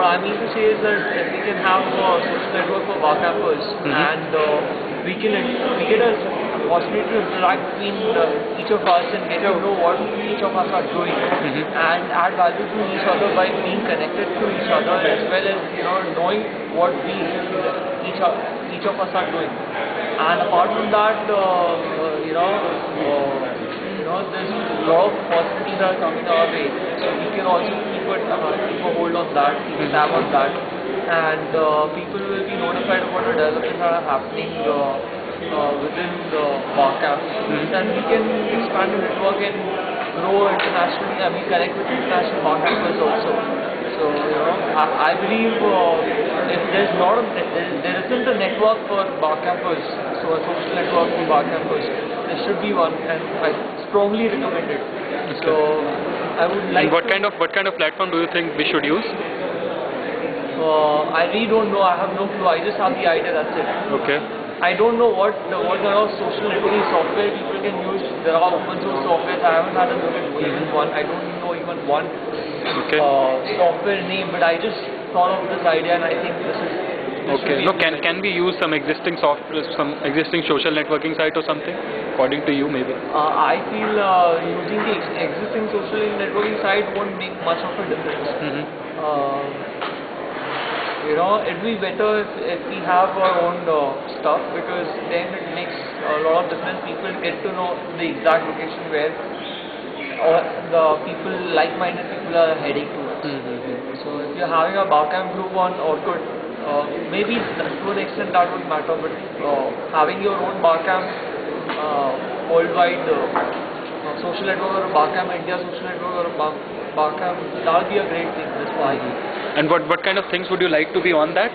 what I mean to say is that we can have a social network for bar campers, and we get a possibility to interact between each of us and get to know what each of us are doing, and add value to each other by being connected to each other, as well as knowing what each of us are doing. And apart from that, there's a lot of possibilities that are coming our way, so we can also keep a hold on that, keep a tab on that, and people will be notified of what the developments are happening within the bar camp, and we can expand the network and grow internationally. I mean, connect with international bar campers also. So I believe if there isn't a network for bar campers, so a social network for bar campers, there should be one, and I strongly recommend it. Okay. So I would like. And what kind of platform do you think we should use? I really don't know. I have no clue. I just have the idea. That's it. Okay. I don't know what kind of social networking software people can use. There are open source softwares. I haven't had a look at even one. I don't know even one software name, but I just thought of this idea, and I think this Okay. No, can we use some existing software, some existing social networking site or something? According to you, maybe. I feel using the existing social networking site won't make much of a difference. It'd be better if we have our own stuff, because then it makes a lot of difference. People get to know the exact location where the people, like-minded people, are heading towards. So if you're having a Barcamp group on Orkut, maybe to an extent that would matter, but having your own Barcamp worldwide social network, or a Barcamp India social network, or a Barcamp, that would be a great thing. That's why. And what kind of things would you like to be on that?